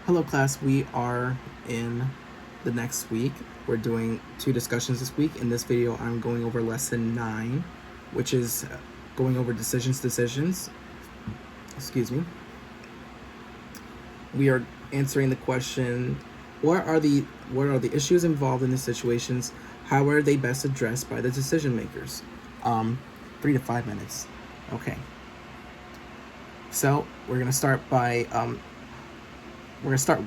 Hello class, we are in the next week. We're doing two discussions this week. In this video, I'm going over lesson 9, which is going over decisions. Excuse me. We are answering the question, what are the issues involved in the situations? How are they best addressed by the decision makers? 3 to 5 minutes. Okay. So we're gonna start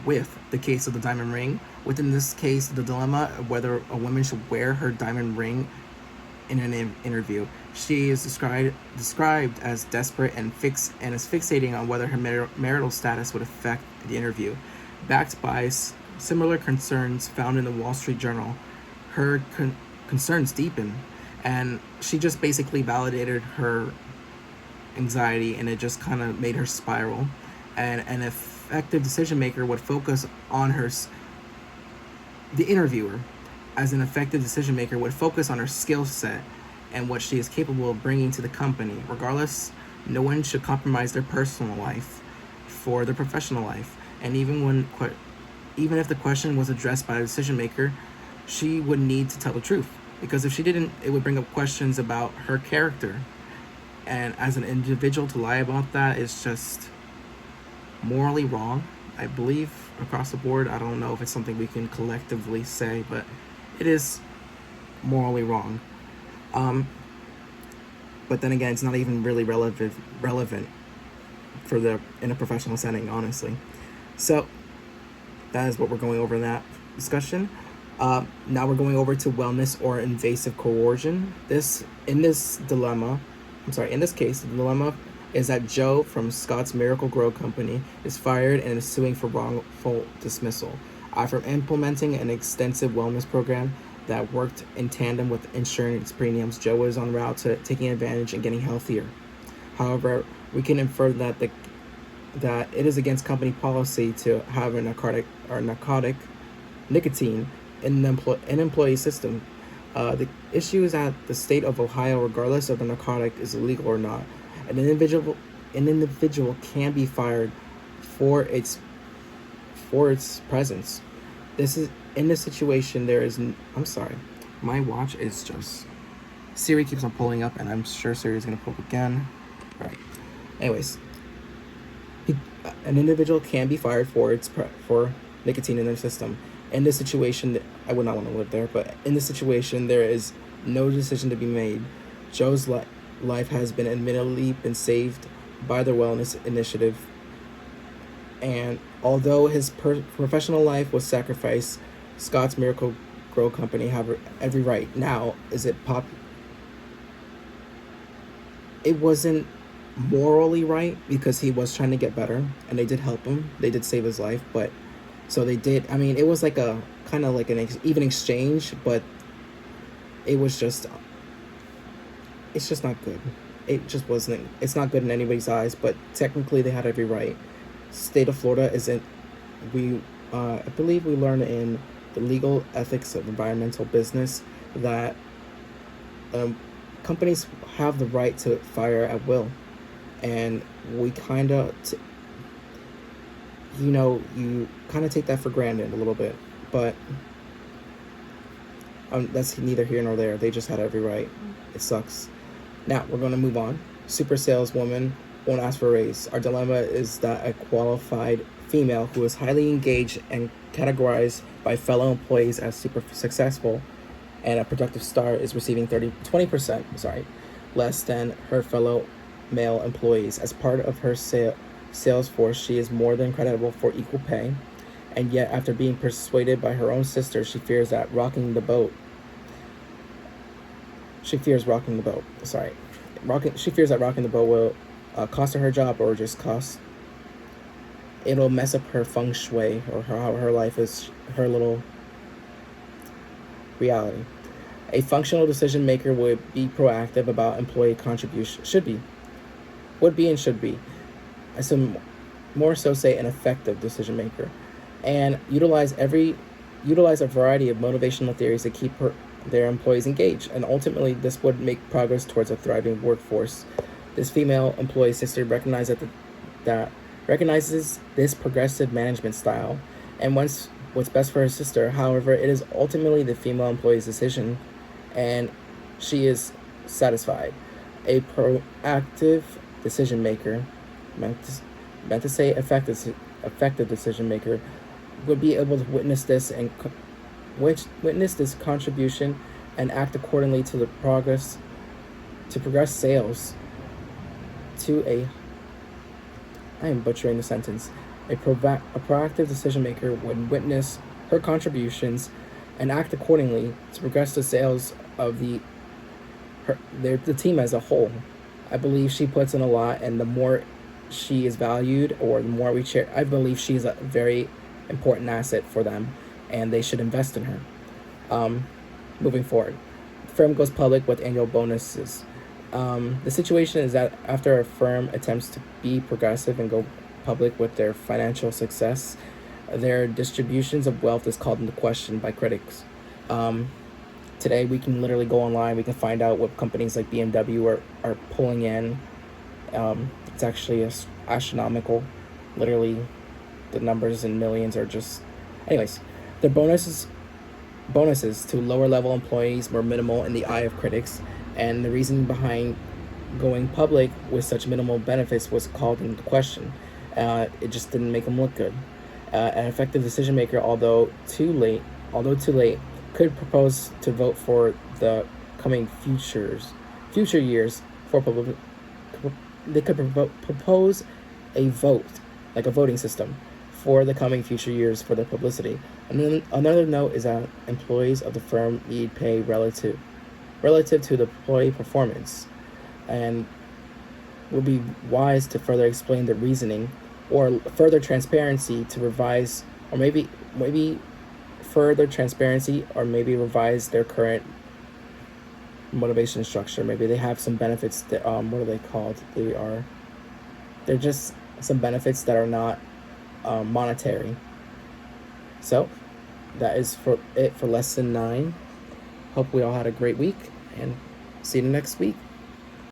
with the case of the diamond ring. Within this case, the dilemma of whether a woman should wear her diamond ring in an interview. She is described as desperate and is fixating on whether her marital status would affect the interview. Backed by similar concerns found in the Wall Street Journal, her concerns deepen, and she just basically validated her anxiety, and it just kind of made her spiral. And an effective decision maker would focus on the interviewer, as an effective decision maker, would focus on her skill set and what she is capable of bringing to the company. Regardless, no one should compromise their personal life for their professional life. And even if the question was addressed by a decision maker, she would need to tell the truth, because if she didn't, it would bring up questions about her character. And as an individual, to lie about that is just morally wrong, I believe, across the board. I don't know if it's something we can collectively say, but it is morally wrong. But then again, it's not even really relevant in a professional setting, honestly. So that is what we're going over in that discussion. Now we're going over to wellness or invasive coercion. In this case, the dilemma is that Joe from Scott's Miracle Grow Company is fired and is suing for wrongful dismissal. After implementing an extensive wellness program that worked in tandem with insurance premiums, Joe was en route to taking advantage and getting healthier. However, we can infer that it is against company policy to have a narcotic nicotine in an employee system. The issue is that the state of Ohio, regardless of the narcotic is illegal or not, an individual can be fired for its presence. In this situation, I'm sorry, my watch is just, Siri keeps on pulling up, and I'm sure Siri is going to pull up again. All right. Anyways, an individual can be fired for nicotine in their system. In this situation, I would not want to live there, but in this situation, there is no decision to be made. Joe's life has admittedly been saved by the wellness initiative, and although his professional life was sacrificed, Scott's Miracle Grow Company have every right. Now, it wasn't morally right, because he was trying to get better, and they did help him. They did save his life, but so they did. I mean, it was like a kind of like an even exchange, but it's just not good. It just wasn't. It's not good in anybody's eyes, but technically they had every right. State of Florida isn't. I believe we learned in the legal ethics of environmental business that companies have the right to fire at will, and we kind of, you kind of take that for granted a little bit, but that's neither here nor there. They just had every right. It sucks. Now we're going to move on. Super saleswoman won't ask for a raise. Our dilemma is that a qualified female who is highly engaged and categorized by fellow employees as super successful and a productive star is receiving 20% less than her fellow male employees. As part of her sales force, she is more than credible for equal pay, and yet after being persuaded by her own sister, she fears rocking the boat will cost her job, or just it'll mess up her feng shui, or how her life is, her little reality. A functional decision maker would be proactive about employee contribution. Should be. Some more so say an effective decision maker, and utilize a variety of motivational theories to keep their employees engaged, and ultimately this would make progress towards a thriving workforce. This female employee sister recognized that recognizes this progressive management style and wants what's best for her sister. However, it is ultimately the female employee's decision, and she is satisfied. A proactive decision maker, meant to say effective decision maker, would be able to witness this and witness this contribution and act accordingly to progress sales to a I am butchering the sentence. A proactive decision maker would witness her contributions and act accordingly to progress the sales of the team as a whole. I believe she puts in a lot, and the more she is valued, or the more we share, I believe she's a very important asset for them, and they should invest in her. Moving forward, the firm goes public with annual bonuses. The situation is that after a firm attempts to be progressive and go public with their financial success, their distributions of wealth is called into question by critics. Today, we can literally go online. We can find out what companies like BMW are pulling in. It's actually astronomical. Literally, the numbers in millions are just... Anyways, their bonuses to lower level employees were minimal in the eye of critics, and the reason behind going public with such minimal benefits was called into question. It just didn't make them look good. An effective decision maker, although too late, could propose to vote for the coming future years for public. They could propose a vote, like a voting system, for the coming future years for their publicity. And then another note is that employees of the firm need pay relative to the employee performance, and would be wise to further explain the reasoning or further transparency to revise, or maybe further transparency, or maybe revise their current motivation structure. Maybe they have some benefits that what are they called? They're just some benefits that are not monetary. So that is it for lesson 9. Hope we all had a great week, and see you next week.